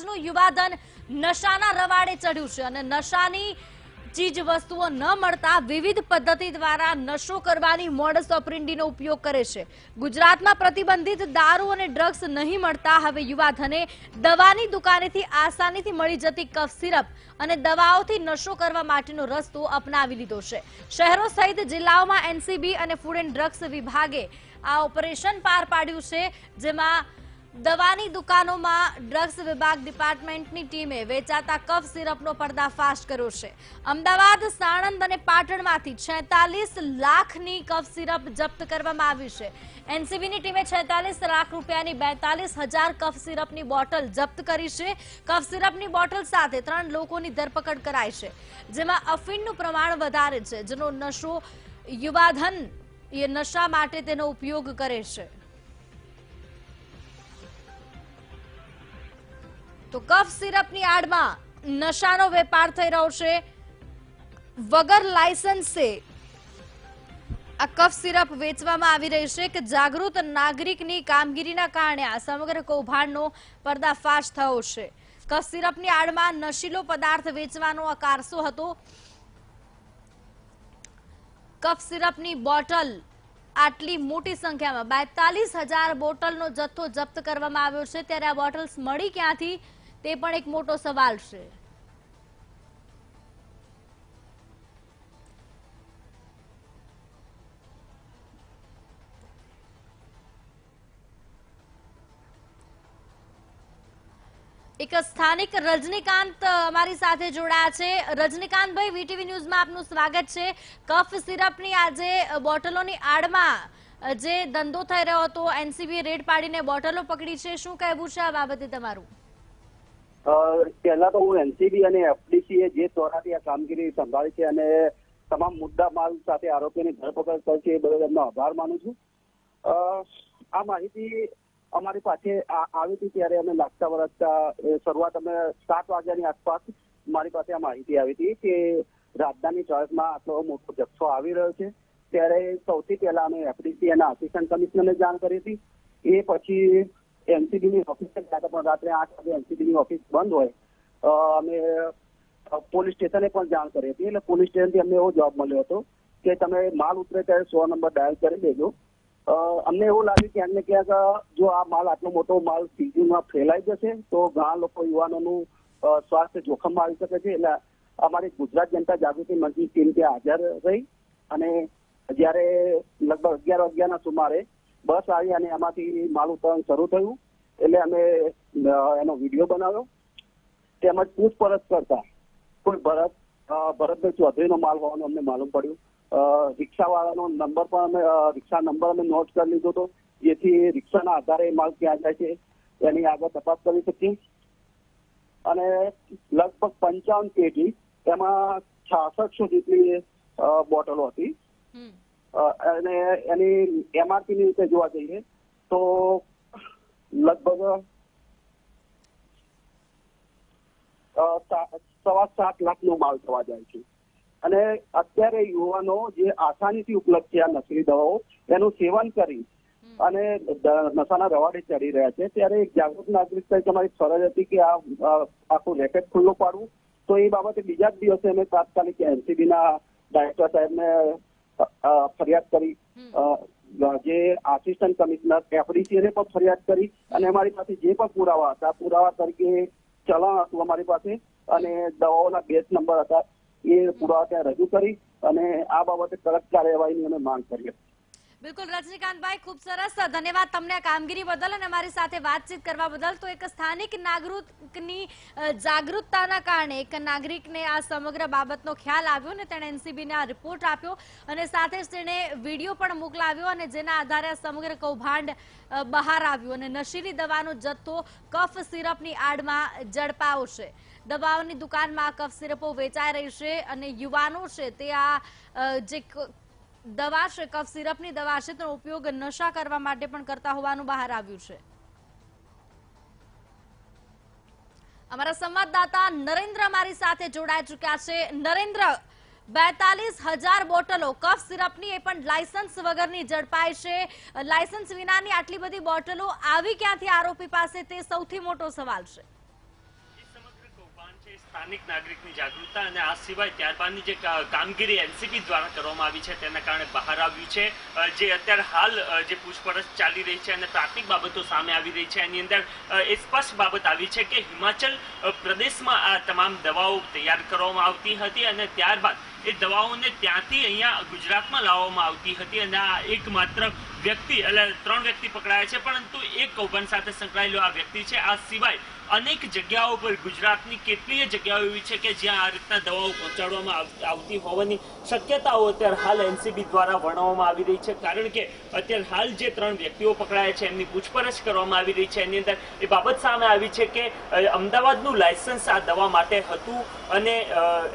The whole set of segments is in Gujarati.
આજનું યુવાધન નશાના રવાડે ચડ્યું છે અને નશાની ચીજ વસ્તુઓ ન મળતા વિવિધ પદ્ધતિ દ્વારા નશો કરવાની મોડસ ઓપરેન્ડીનો ઉપયોગ કરે છે। ગુજરાતમાં પ્રતિબંધિત દારૂ અને ડ્રગ્સ નહીં મળતા હવે યુવાધને દવાની દુકાનેથી આસાનીથી મળી જતી કફ સિરપ અને દવાઓથી નશો કરવા માટેનો રસ્તો અપનાવી લીધો છે। શહેરો સહિત જિલ્લાઓમાં એનસીબી અને ફૂડ એન્ડ ડ્રગ્સ વિભાગે આ ઓપરેશન પાર પાડ્યું છે, જેમાં દવાની દુકાનોમાં ડ્રગ્સ વિભાગ ડિપાર્ટમેન્ટની ટીમે વેચાતા કફ સિરપનો પર્દાફાશ કર્યો છે। અમદાવાદ, સાણંદ અને પાટણમાંથી 46 લાખની કફ સિરપ જપ્ત કરવામાં આવી છે। એનસીબીની ટીમે 46 લાખ રૂપિયાની 42,000 કફ સિરપની બોટલ જપ્ત કરી છે। કફ સિરપની બોટલ સાથે 3 લોકોની ધરપકડ કરાઈ છે, જેમાં અફીણનું પ્રમાણ વધારે છે, જેનો નશો યુવાધન એ નશા માટે તેનો ઉપયોગ કરે છે। તો કફ સિરપની આડમાં નશાનો વેપાર થઈ રહ્યો છે। વગર લાયસન્સે આ કફ સિરપ વેચવામાં આવી રહી છે કે જાગૃત નાગરિકની કામગીરીના કારણે આ સમગ્ર કૌભાંડનો પર્દાફાશ થયો છે। કફ સિરપની આડમાં નશીલો પદાર્થ વેચવાનો આ કારસો હતો। કફ સિરપની બોટલ આટલી મોટી સંખ્યામાં 42,000 બોટલનો જથ્થો જપ્ત કરવામાં આવ્યો છે, ત્યારે આ બોટલ્સ મળી ક્યાંથી તે પણ એક મોટો સવાલ છે। એક સ્થાનિક રજનીકાંત અમારી સાથે જોડાયા છે। રજનીકાંતભાઈ, વીટીવી ન્યૂઝમાં આપનું સ્વાગત છે। કફ સિરપની આજે બોટલોની આડમાં જે ધંધો થઈ રહ્યો હતો, એનસીબીએ રેડ પાડીને બોટલો પકડી છે, શું કહેવું છે આ બાબતે તમારું? પહેલા તો હું એનસીબી અને એફડીસીએ જે દ્વારા આ કામગીરી સંભાળી છે અને તમામ મુદ્દા માલ સાથે આરોપીની ધરપકડ કરી છે એ બદલ એમનો આભાર માનું છું। આ માહિતી અમારી પાસે આવી હતી ત્યારે અમે લાગતા વળગતા શરૂઆત અમે 7 વાગ્યાની આસપાસ મારી પાસે આ માહિતી આવી હતી કે રાજધાની ચોકમાં આટલો મોટો જથ્થો આવી રહ્યો છે, ત્યારે સૌથી પહેલા અમે એફડીસી અને આસિસ્ટન્ટ કમિશનરને જાણ કરી હતી। એ પછી એનસીબીની ઓફિસે ગયા હતા, પણ રાત્રે 8 વાગે એનસીબીની ઓફિસ બંધ હોય અમે પોલીસ સ્ટેશને પણ જાણ કરી હતી। એટલે પોલીસ સ્ટેશનથી અમને એવો જવાબ મળ્યો હતો કે તમે માલ ઉતરે ત્યારે 100 નંબર ડાયલ કરી દેજો। અમને એવું લાગ્યું ક્યાંક ને ક્યાંક જો આ માલ આટલો મોટો માલ સીઝનમાં ફેલાઈ જશે તો ઘણા લોકો યુવાનોનું સ્વાસ્થ્ય જોખમમાં આવી શકે છે। એટલે અમારી ગુજરાત જનતા જાગૃતિ મંચની ટીમ ત્યાં હાજર રહી અને જ્યારે લગભગ 11 વાગ્યાના સુમારે બસ આવી અને એમાંથી માલ ઉતરવાનું શરૂ થયું। એટલે અમે એનો વિડીયો બનાવ્યો, તેમજ પૂછપરછ કરતા કોઈ ભરતભાઈ ચૌધરીનો માલ હોવાનું અમને માલુમ પડ્યું। રિક્ષાવાળાનો નંબર પણ અમે રિક્ષા નંબર અમે નોટ કરી લીધો હતો, જેથી રિક્ષાના આધારે માલ ક્યાં જાય છે એની આગળ તપાસ કરી શકીએ। અને લગભગ 55 પેટી, એમાં 6600 જેટલી બોટલો હતી અને એની એમઆરપી ની રીતે જોવા જઈએ તો લગભગ 7.25 લાખનો માલ થવા જાય છે। અને અત્યારે યુવાનો જે આસાનીથી ઉપલબ્ધ છે આ નકલી દવાઓ એનું સેવન કરી અને નશાના રવાડે ચડી રહ્યા છે, ત્યારે એક જાગૃત નાગરિક તરીકે અમારી ફરજ હતી કે આ આખું રેકેટ ખુલ્લું પાડવું। તો એ બાબતે બીજા જ દિવસે અમે તાત્કાલિક એનસીબીના ડાયરેક્ટર સાહેબને ફરિયાદ કરી, જે આસિસ્ટન્ટ કમિશનર એફડીસીને પણ ફરિયાદ કરી અને અમારી પાસે જે પણ પુરાવા હતા, પુરાવા તરીકે ચલણ હતું અમારી પાસે અને દવાઓના બેચ નંબર હતા, એ પુરાવા ત્યાં રજૂ કરી અને આ બાબતે કડક કાર્યવાહીની અમે માંગ કરી। બિલકુલ રજનીકાંતભાઈ, ખૂબ સરસ, ધન્યવાદ તમને આ કામગીરી બદલ અને અમારી સાથે વાતચીત કરવા બદલ। તો એક સ્થાનિક નાગરિકની જાગૃતતાના કારણે એક નાગરિકને આ સમગ્ર બાબતનો ખ્યાલ આવ્યો ને તેણે એનસીબીને આ રિપોર્ટ આપ્યો અને સાથે જ તેણે વિડીયો પણ મોકલાવ્યો અને જેના આધારે આ સમગ્ર કૌભાંડ બહાર આવ્યું અને નશીલી દવાનો જથ્થો કફ સિરપની આડમાં ઝડપાયો છે। દવાઓની દુકાનમાં કફ સિરપો વેચાઈ રહી છે અને યુવાનો છે તે આ જે દવા છે, કફ સિરપની દવા છે, તેનો ઉપયોગ નશા કરવા માટે પણ કરતા હોવાનું બહાર આવ્યું છે। અમારા સંવાદદાતા નરેન્દ્ર અમારી સાથે જોડાઈ ચૂક્યા છે। નરેન્દ્ર, 42,000 બોટલો કફ સિરપની, એ પણ લાયસન્સ વગરની ઝડપાઈ છે। લાયસન્સ વિનાની આટલી બધી બોટલો આવી ક્યાંથી આરોપી પાસે, તે સૌથી મોટો સવાલ છે। છે સ્થાનિક નાગરિકની જાગૃતતા અને આ સિવાય ત્યારબાદની જે કામગીરી એનસીબી દ્વારા કરવામાં આવી છે તેના કારણે બહાર આવ્યું છે જે અત્યારે હાલ જે પૂછપરછ ચાલી રહી છે અને પ્રાથમિક બાબતો સામે આવી રહી છે એની અંદર એ સ્પષ્ટ બાબત આવી છે કે હિમાચલ પ્રદેશમાં આ તમામ દવાઓ તૈયાર કરવામાં આવતી હતી અને ત્યારબાદ એ દવાઓને ત્યાંથી અહીંયા ગુજરાતમાં લાવવામાં આવતી હતી અને આ એકમાત્ર વ્યક્તિ એટલે 3 વ્યક્તિ પકડાયા છે પરંતુ એક કૌભાંડ સાથે સંકળાયેલો આ વ્યક્તિ છે. આ સિવાય અનેક જગ્યાઓ પર ગુજરાતની કેટલીય જગ્યાઓ એવી છે કે જ્યાં આ રીતના દવાઓ પહોંચાડવામાં આવતી હોવાની શક્યતાઓ અત્યારે હાલ એનસીબી દ્વારા વર્ણવવામાં આવી રહી છે કારણ કે અત્યારે હાલ જે 3 વ્યક્તિઓ પકડાયા છે એમની પૂછપરછ કરવામાં આવી રહી છે એની અંદર એ બાબત સામે આવી છે કે અમદાવાદનું લાયસન્સ આ દવા માટે હતું અને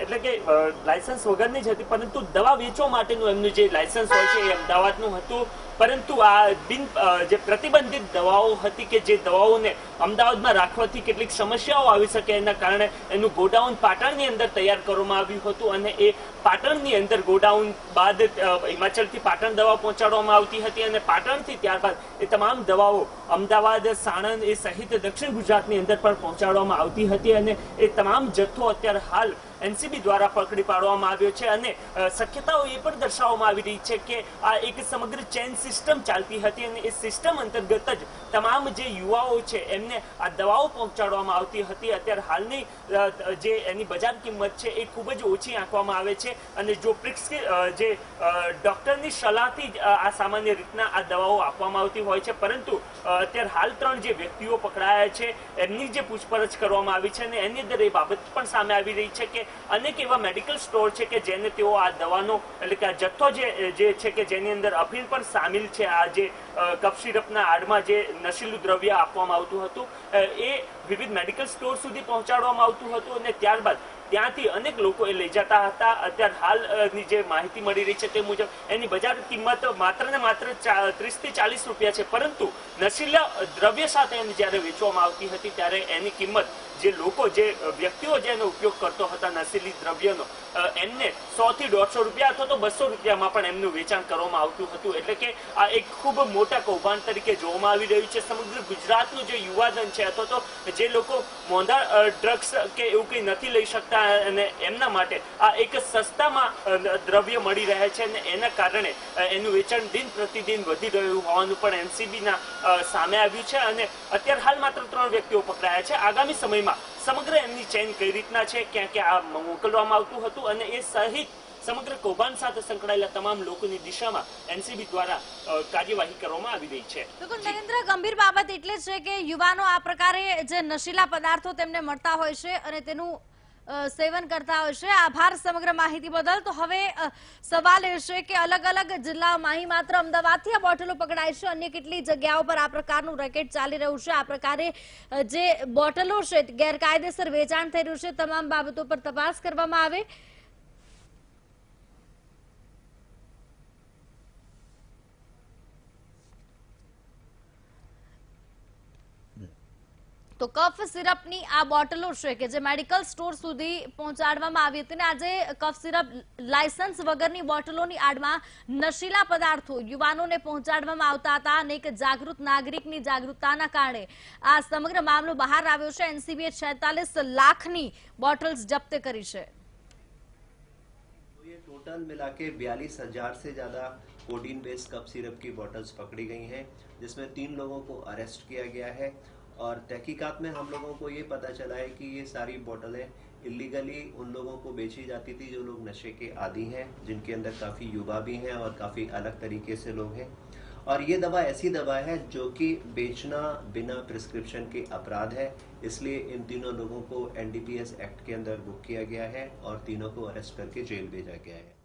એટલે કે લાયસન્સ વગરની જ હતી પરંતુ દવા વેચવા માટેનું એમનું જે લાયસન્સ હોય છે એ અમદાવાદનું હતું પરંતુ આ જે પ્રતિબંધિત દવાઓ હતી કે જે દવાઓને અમદાવાદમાં રાખવાથી કેટલીક સમસ્યાઓ આવી શકે એના કારણે એનું ગોડાઉન પાટણની અંદર તૈયાર કરવામાં આવ્યું હતું અને એ પાટણની અંદર ગોડાઉન બાદ હિમાચલથી પાટણ દવા પહોંચાડવામાં આવતી હતી અને પાટણથી ત્યારબાદ એ તમામ દવાઓ અમદાવાદ સાણંદ એ સહિત દક્ષિણ ગુજરાતની અંદર પણ પહોંચાડવામાં આવતી હતી અને એ તમામ જથ્થો અત્યારે હાલ એનસીબી દ્વારા પકડી પાડવામાં આવ્યો છે અને શક્યતાઓ એ પણ દર્શાવવામાં આવી રહી છે કે આ એક સમગ્ર ચેન સિસ્ટમ ચાલતી હતી અને એ સિસ્ટમ અંતર્ગત જ તમામ જે યુવાઓ છે એમને આ દવાઓ પહોંચાડવામાં આવતી હતી. અત્યારે હાલની જે એની બજાર કિંમત છે એ ખૂબ જ ઓછી આંકવામાં આવે છે અને જો જે ડોક્ટરની સલાહથી જ આ સામાન્ય રીતના આ દવાઓ આપવામાં આવતી હોય છે પરંતુ અત્યારે હાલ 3 જે વ્યક્તિઓ પકડાયા છે એમની જે પૂછપરછ કરવામાં આવી છે અને એની અંદર એ બાબત પણ સામે આવી રહી છે કે અનેક એવા મેડિકલ સ્ટોર છે કે જેને તેઓ આ દવાનો એટલે કે આ જથ્થો જે છે કે જેની અંદર અફીણ પણ સામેલ છે. આ જે કફ સિરપના આડમાં જે નશીલું દ્રવ્ય આપવામાં આવતું હતું એ વિવિધ મેડિકલ સ્ટોર સુધી પહોંચાડવામાં આવતું હતું અને ત્યારબાદ ત્યાંથી અનેક લોકો એ લઈ જતા હતા. અત્યારે હાલની જે માહિતી મળી રહી છે તે મુજબ એની બજાર કિંમત માત્ર ને માત્ર 30 થી 40 રૂપિયા છે પરંતુ નશીલા દ્રવ્ય સાથે એને જ્યારે વેચવામાં આવતી હતી ત્યારે એની કિંમત જે લોકો જે વ્યક્તિઓ જેનો ઉપયોગ કરતો હતા નશીલી દ્રવ્યનો એમને 100 થી 150 રૂપિયા અથવા તો 200 રૂપિયામાં પણ એમનું વેચાણ કરવામાં આવતું હતું એટલે કે આ એક ખૂબ મોટા કૌભાંડ તરીકે જોવામાં આવી રહ્યું છે. સમગ્ર ગુજરાતનું જે યુવાધન છે અથવા તો જે લોકો મોંઘા ડ્રગ્સ કે એવું કંઈ નથી લઈ શકતા અને એમના માટે આ એક સસ્તામાં દ્રવ્ય મળી રહે છે અને એના કારણે એનું વેચાણ દિન પ્રતિદિન વધી રહ્યું હોવાનું પણ એનસીબીના સામે આવ્યું છે અને અત્યારે હાલ માત્ર 3 વ્યક્તિઓ પકડાયા છે. આગામી સમયમાં સમગ્ર એમની ચેન કઈ રીતના છે ક્યાં ક્યાં આ મોકલવામાં આવતું હતું અને એ સહિત સમગ્ર કૌભાંડ સાથે સંકળાયેલા તમામ લોકોની દિશામાં એનસીબી દ્વારા કાર્યવાહી કરવામાં આવી રહી છે. બિલકુલ નરેન્દ્ર, ગંભીર બાબત એટલે છે કે યુવાનો આ પ્રકારે જે નશીલા પદાર્થો તેમને મળતા હોય છે અને તેનું સેવન કરતા હોય છે. આભાર સમગ્ર માહિતી બદલ. તો હવે સવાલ એ છે કે અલગ અલગ જિલ્લામાં અહીં માત્ર અમદાવાદથી આ બોટલો પકડાય છે, અન્ય કેટલી જગ્યાઓ પર આ પ્રકારનું રેકેટ ચાલી રહ્યું છે. આ પ્રકારે જે બોટલો છે ગેરકાયદેસર વેચાણ થઈ રહ્યું છે, તમામ બાબતો પર તપાસ કરવામાં આવે. તો કફ સિરપની આ બોટલો છે કે જે મેડિકલ સ્ટોર સુધી પહોંચાડવામાં આવી હતી અને આજે કફ સિરપ લાયસન્સ વગરની બોટલોની આડમાં નશીલા પદાર્થો યુવાનોને પહોંચાડવામાં આવતા હતા અને એક જાગૃત નાગરિકની જાગૃતતાના કારણે આ સમગ્ર મામલો બહાર આવ્યો છે. એનસીબીએ 46 લાખની બોટલ્સ જપ્ત કરી છે. ये टोटल मिला के 42,000 से ज़्यादा कोडीन बेस्ड कप सिरप की बोतल्स पकड़ी गई हैं, जिसमें 3 लोगों को अरेस्ट किया गया है और तहकीकात में हम लोगों को ये पता चला है कि ये सारी बोतलें इलीगली उन लोगों को बेची जाती थी जो लोग नशे के आदी हैं, जिनके अंदर काफ़ी युवा भी हैं और काफ़ी अलग तरीके से लोग हैं. और ये दवा ऐसी दवा है जो कि बेचना बिना प्रिस्क्रिप्शन के अपराध है, इसलिए इन तीनों लोगों को NDPS एक्ट के अंदर बुक किया गया है और तीनों को अरेस्ट करके जेल भेजा गया है.